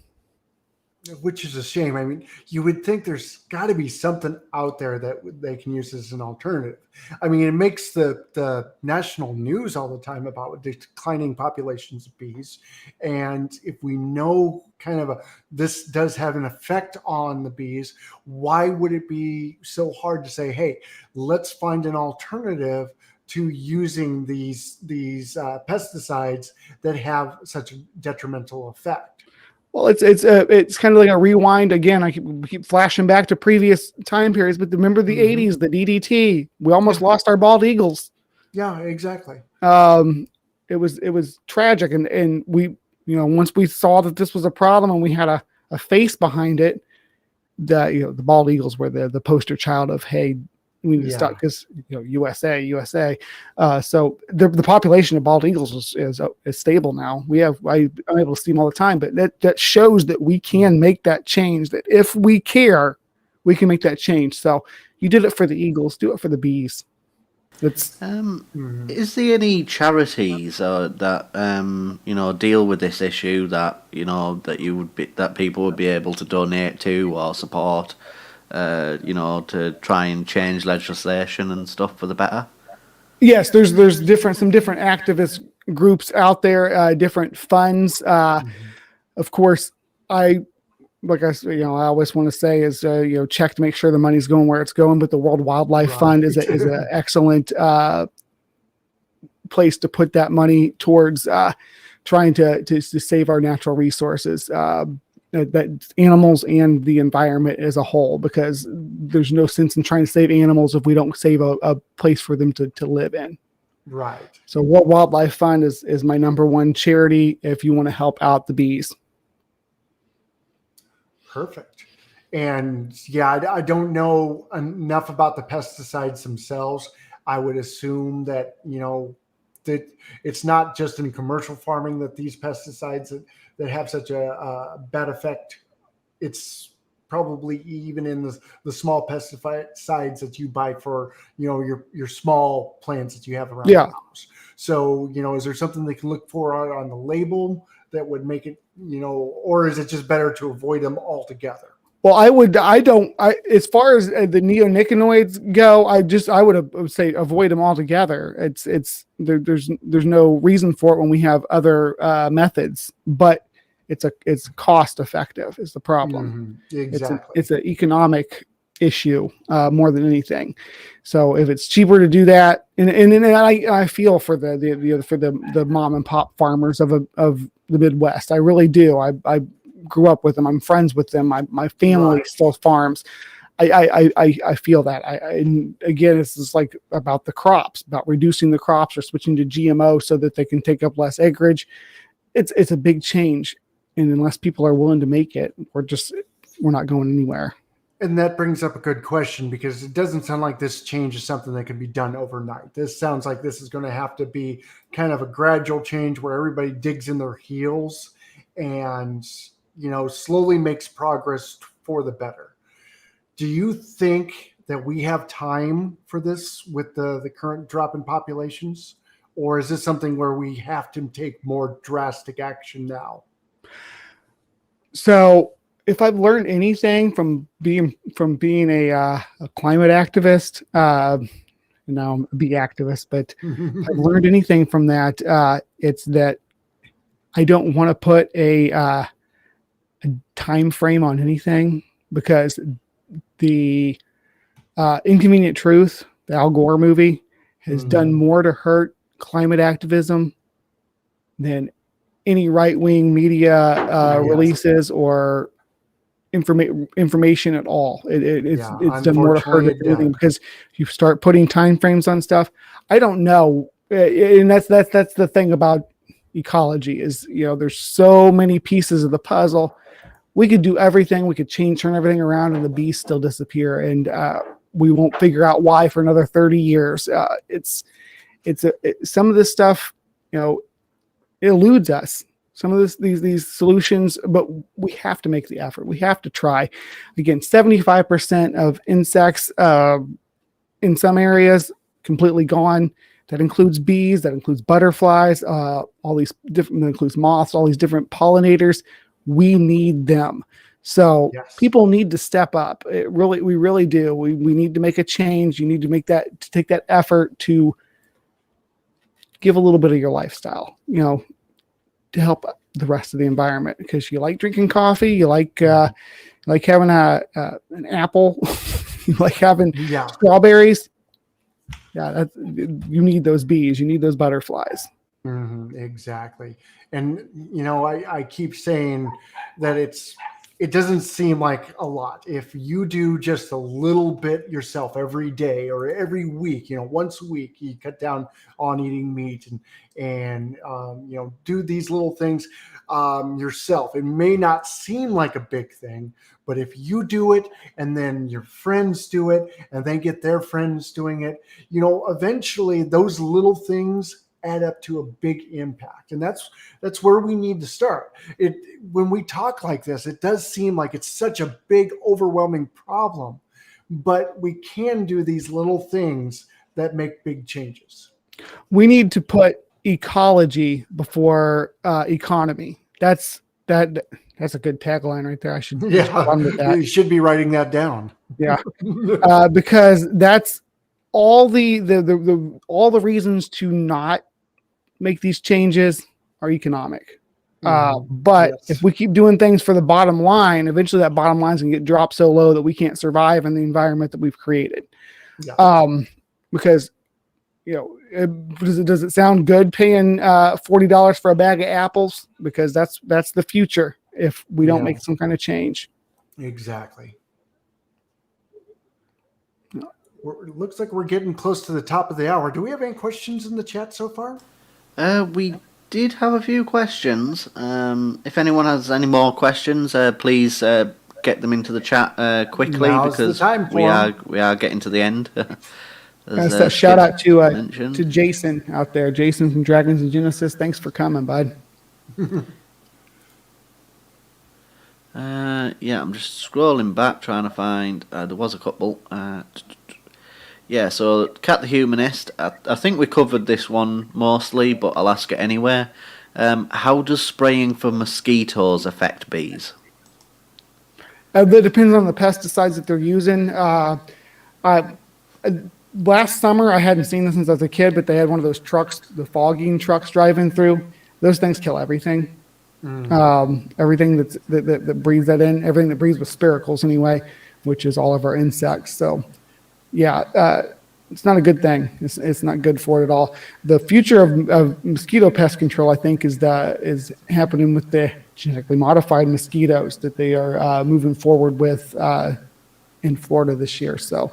A: Which is a shame. I mean, you would think there's got to be something out there that they can use as an alternative. I mean, it makes the national news all the time about declining populations of bees. And if we know this does have an effect on the bees, why would it be so hard to say, hey, let's find an alternative to using these pesticides that have such a detrimental effect?
C: Well, it's kind of like a rewind again. I keep flashing back to previous time periods, but remember the 80s, the DDT. We almost lost our bald eagles.
A: Yeah, exactly.
C: It was tragic, and we, once we saw that this was a problem and we had a face behind it, the bald eagles were the poster child of, hey, we need to stop, because USA. So the population of bald eagles is stable now. I'm able to see them all the time, but that shows that we can make that change. That if we care, we can make that change. So you did it for the eagles, do it for the bees. It's
B: is there any charities that deal with this issue that that people would be able to donate to or support? To try and change legislation and stuff for the better?
C: Yes, there's some different activist groups out there, different funds. Of course, I always want to say is check to make sure the money's going where it's going. But the World Wildlife Fund is an excellent place to put that money towards trying to save our natural resources. That animals and the environment as a whole, because there's no sense in trying to save animals if we don't save a place for them to live in.
A: Right.
C: So World Wildlife Fund is my number one charity if you want to help out the bees.
A: Perfect. And I don't know enough about the pesticides themselves. I would assume that, that it's not just in commercial farming that these pesticides that have such a bad effect. It's probably even in the small pesticides that you buy for, your small plants that you have around the house. So, is there something they can look for on the label that would make it, or is it just better to avoid them altogether?
C: Well, as far as the neonicotinoids go, I would say avoid them altogether. There's no reason for it when we have other methods, but it's cost effective is the problem.
A: Exactly.
C: It's an economic issue more than anything. So if it's cheaper to do that, and I feel for the mom and pop farmers of the Midwest. I really do. I grew up with them. I'm friends with them. My family still farms. I feel that. And again, it's just like about the crops, about reducing the crops or switching to GMO so that they can take up less acreage. It's a big change, and unless people are willing to make it, we're not going anywhere.
A: And that brings up a good question, because it doesn't sound like this change is something that can be done overnight. This sounds like this is going to have to be kind of a gradual change where everybody digs in their heels and slowly makes progress for the better. Do you think that we have time for this with the current drop in populations? Or is this something where we have to take more drastic action now?
C: So if I've learned anything from being a climate activist, now I'm a bee activist, but if I've learned anything from that, it's that I don't want to put a time frame on anything, because the Inconvenient Truth, the Al Gore movie, has done more to hurt climate activism than any right-wing media releases or information at all. It's done more to hurt it than anything, because you start putting time frames on stuff. I don't know, and that's the thing about ecology is there's so many pieces of the puzzle. We could do everything. We could turn everything around, and the bees still disappear. And we won't figure out why for another 30 years. Some of this stuff, it eludes us. Some of these solutions, but we have to make the effort. We have to try. Again, 75% of insects in some areas completely gone. That includes bees, that includes butterflies, all these different, that includes moths, all these different pollinators. We need them. So people need to step up. We really do. We need to make a change. You need to take that effort to give a little bit of your lifestyle, to help the rest of the environment, because you like drinking coffee, you like having an apple, you like having strawberries. Yeah, you need those bees, you need those butterflies.
A: Exactly. And I keep saying that it doesn't seem like a lot. If you do just a little bit yourself every day or every week, once a week, you cut down on eating meat and do these little things yourself. It may not seem like a big thing, but if you do it and then your friends do it and they get their friends doing it, eventually those little things add up to a big impact. And that's where we need to start. When we talk like this, it does seem like it's such a big, overwhelming problem, but we can do these little things that make big changes.
C: We need to put ecology before economy. That's a good tagline right there. I should run with that.
A: You should be writing that down.
C: Yeah, because that's all the reasons to not make these changes are economic. But if we keep doing things for the bottom line, eventually that bottom line is going to get dropped so low that we can't survive in the environment that we've created. Because does it sound good paying $40 for a bag of apples? Because that's the future if we don't make some kind of change.
A: Exactly. It looks like we're getting close to the top of the hour. Do we have any questions in the chat so far?
B: We did have a few questions. If anyone has any more questions, please get them into the chat quickly.
A: Now's
B: because
A: the time for
B: we are getting to the end.
C: A shout out to Jason out there. Jason from Dragons and Genesis. Thanks for coming, bud.
B: I'm just scrolling back trying to find. There was a couple. So Cat the Humanist. I think we covered this one mostly, but I'll ask it anyway. How does spraying for mosquitoes affect bees?
C: That depends on the pesticides that they're using. Last summer, I hadn't seen this since I was a kid, but they had one of those trucks, the fogging trucks driving through. Those things kill everything. Everything that breathes that in, everything that breathes with spiracles anyway, which is all of our insects. So, it's not a good thing. It's not good for it at all. The future of mosquito pest control, I think, is happening with the genetically modified mosquitoes that they are moving forward with in Florida this year. So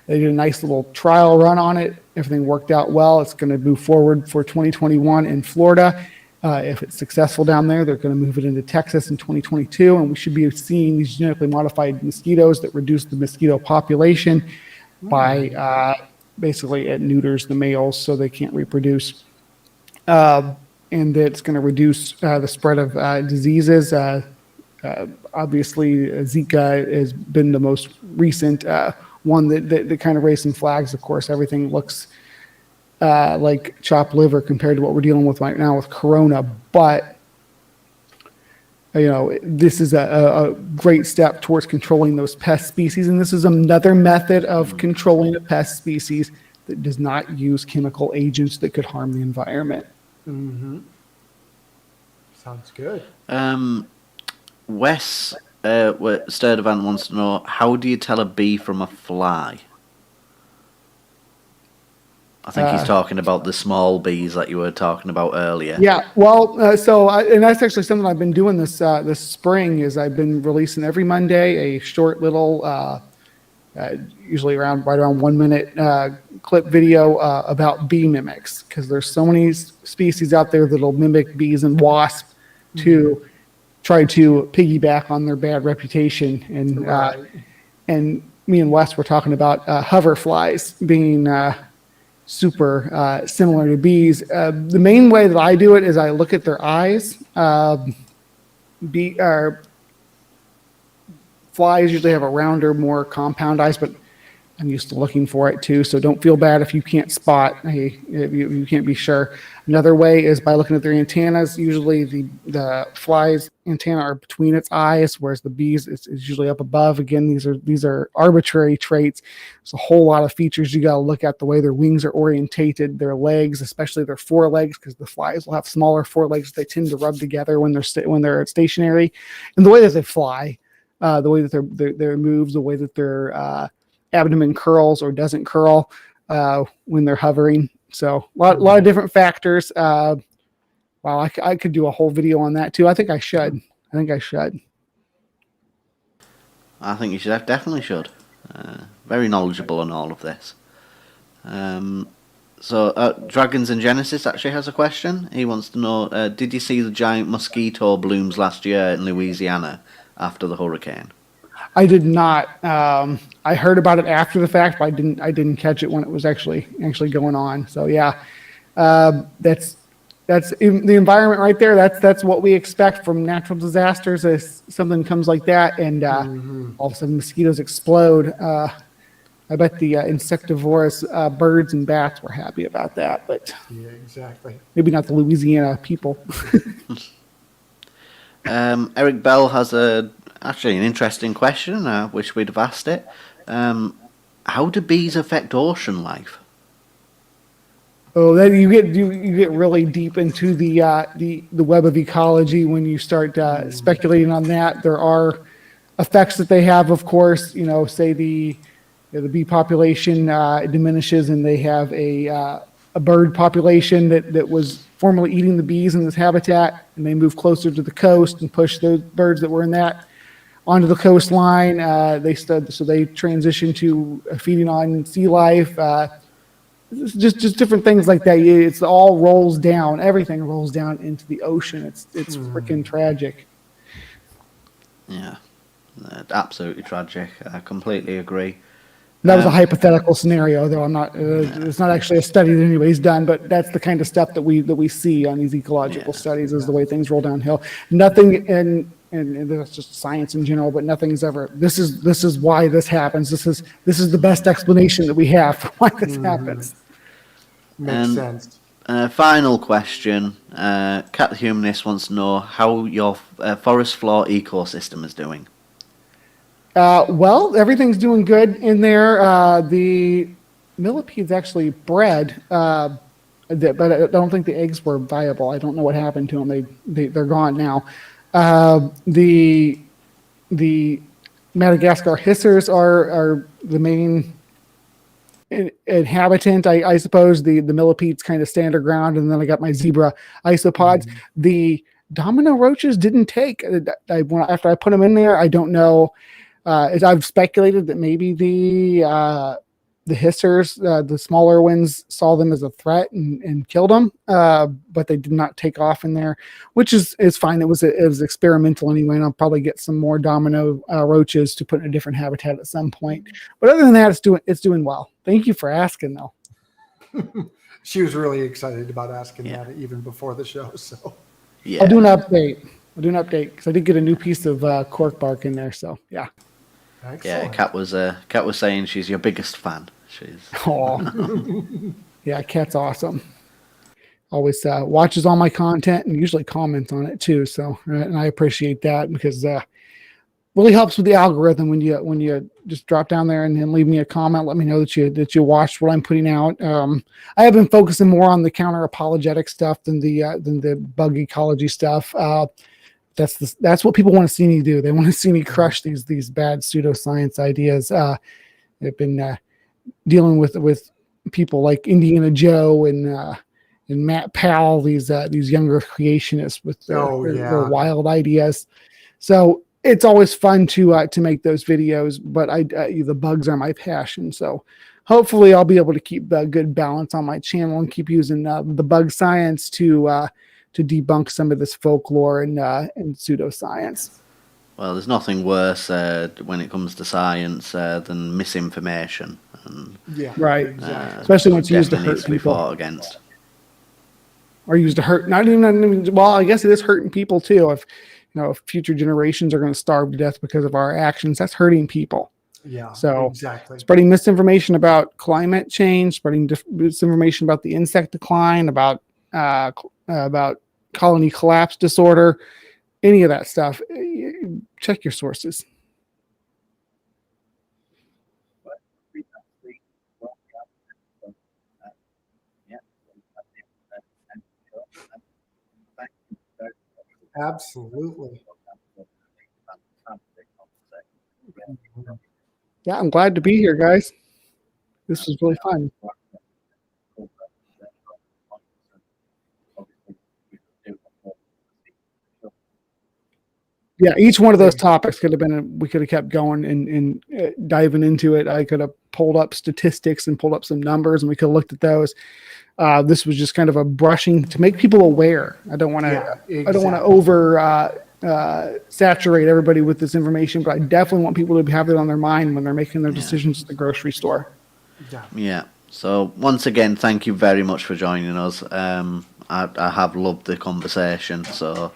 C: they did a nice little trial run on it. Everything worked out well. It's going to move forward for 2021 in Florida. If it's successful down there, they're going to move it into Texas in 2022, and we should be seeing these genetically modified mosquitoes that reduce the mosquito population by basically it neuters the males so they can't reproduce. And it's going to reduce the spread of diseases. Obviously, Zika has been the most recent one that kind of raised some flags. Of course, everything looks like chopped liver compared to what we're dealing with right now with Corona. But, this is a great step towards controlling those pest species. And this is another method of controlling a pest species that does not use chemical agents that could harm the environment.
A: Sounds good.
B: Wes Sturdivant wants to know, how do you tell a bee from a fly? I think he's talking about the small bees that you were talking about earlier.
C: Yeah, well, and that's actually something I've been doing this spring. Is I've been releasing every Monday a short little, usually right around 1 minute clip video about bee mimics, because there's so many species out there that'll mimic bees and wasps to try to piggyback on their bad reputation, and me and Wes were talking about hoverflies being super similar to bees. The main way that I do it is I look at their eyes. Flies usually have a rounder, more compound eyes, but I'm used to looking for it too. So don't feel bad if you can't spot. You can't be sure. Another way is by looking at their antennas. Usually the fly's antenna are between its eyes, whereas the bees is usually up above. Again, these are arbitrary traits. There's a whole lot of features you got to look at: the way their wings are orientated, their legs, especially their forelegs, because the flies will have smaller forelegs. They tend to rub together when they're stationary, and the way that they fly, the way that their moves, the way that their abdomen curls or doesn't curl when they're hovering. So a lot of different factors. Wow, I could do a whole video on that too. I think I should. I think
B: you should, definitely should. Very knowledgeable on all of this. Dragons and Genesis actually has a question. He wants to know, did you see the giant mosquito blooms last year in Louisiana after the hurricane?
C: I did not. I heard about it after the fact, but I didn't catch it when it was actually going on. So yeah, that's in the environment right there. That's what we expect from natural disasters. As something comes like that, and all of a sudden mosquitoes explode. I bet the insectivorous birds and bats were happy about that, but
A: yeah, exactly.
C: Maybe not the Louisiana people.
B: Eric Bell has actually an interesting question. I wish we'd have asked it. How do bees affect ocean life?
C: Oh, then you get really deep into the web of ecology when you start speculating on that. There are effects that they have, of course. Say the bee population diminishes, and they have a bird population that was formerly eating the bees in this habitat, and they move closer to the coast and push those birds that were in that onto the coastline. They transition to feeding on sea life. Just different things like that. It's all rolls down. Everything rolls down into the ocean. It's freaking tragic.
B: Yeah, absolutely tragic. I completely agree.
C: That was a hypothetical scenario, though. I'm not. It's not actually a study that anybody's done, but that's the kind of stuff that we see on these ecological studies. Is the way things roll downhill. Nothing, and that's just science in general. But nothing's ever. This is why this happens. This is the best explanation that we have for why this happens.
A: Makes sense.
B: Final question. Cat the Humanist wants to know how your forest floor ecosystem is doing.
C: Well, everything's doing good in there. The millipedes actually bred, but I don't think the eggs were viable. I don't know what happened to them. They're gone now. The Madagascar hissers are the main inhabitant, I suppose. The millipedes kind of stand underground, and then I got my zebra isopods. The domino roaches didn't take. After I put them in there, I don't know. I've speculated that maybe the hissers, the smaller ones, saw them as a threat and killed them, but they did not take off in there, which is fine. It was experimental anyway, and I'll probably get some more domino roaches to put in a different habitat at some point. But other than that, it's doing well. Thank you for asking, though.
A: She was really excited about asking that even before the show. So
B: yeah,
C: I'll do an update because I did get a new piece of cork bark in there. So yeah.
A: Excellent.
B: Yeah, Kat was saying she's your biggest fan. She's
C: yeah, Kat's awesome. Always watches all my content and usually comments on it too. So and I appreciate that because really helps with the algorithm when you just drop down there and then leave me a comment. Let me know that you watched what I'm putting out. I have been focusing more on the counter apologetic stuff than the bug ecology stuff. That's what people want to see me do. They want to see me crush these bad pseudoscience ideas. I've been dealing with people like Indiana Joe and Matt Powell, these younger creationists with their wild ideas. So it's always fun to make those videos. But the bugs are my passion. So hopefully I'll be able to keep a good balance on my channel and keep using the bug science to debunk some of this folklore and pseudoscience.
B: Well, there's nothing worse when it comes to science than misinformation. And,
A: Yeah,
C: Right.
A: exactly.
C: Especially when it's used to
B: definitely needs
C: hurt
B: to be
C: people.
B: fought against.
C: Or used to hurt. Not even. Well, I guess it is hurting people too. If future generations are going to starve to death because of our actions, that's hurting people.
A: Yeah,
C: So
A: exactly.
C: spreading misinformation about climate change, spreading misinformation about the insect decline, about colony collapse disorder, any of that stuff, check your sources.
A: Absolutely.
C: Yeah, I'm glad to be here, guys. This was really fun. Yeah, each one of those topics could have been, we could have kept going and diving into it. I could have pulled up statistics and pulled up some numbers, and we could have looked at those. This was just kind of a brushing to make people aware. I don't want to, I don't want to over saturate everybody with this information, but I definitely want people to have it on their mind when they're making their decisions at the grocery store.
B: Yeah. So once again, thank you very much for joining us. I have loved the conversation. So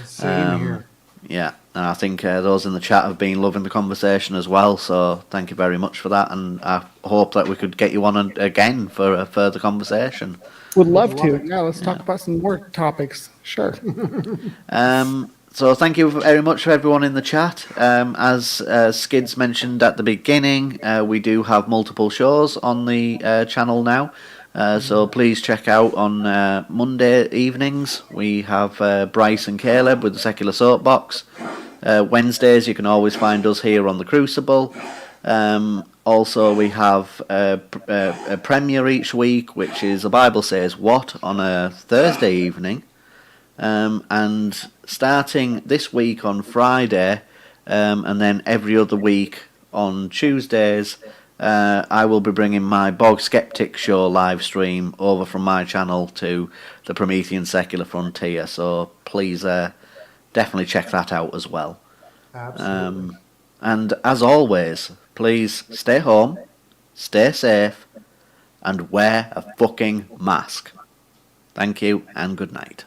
A: Same here.
B: yeah, and I think those in the chat have been loving the conversation as well. So thank you very much for that, and I hope that we could get you on again for a further conversation.
C: Would love to. Yeah, let's talk about some more topics. Sure.
B: So thank you very much for everyone in the chat. As Skids mentioned at the beginning, we do have multiple shows on the channel now. So please check out on Monday evenings. We have Bryce and Caleb with the Secular Soapbox. Wednesdays you can always find us here on the Crucible. Also we have a premiere each week, which is The Bible Says What on a Thursday evening. And starting this week on Friday, and then every other week on Tuesdays, I will be bringing my Bog Skeptic Show live stream over from my channel to the Promethean Secular Frontier. So please definitely check that out as well.
A: Absolutely.
B: And as always, please stay home, stay safe, and wear a fucking mask. Thank you and good night.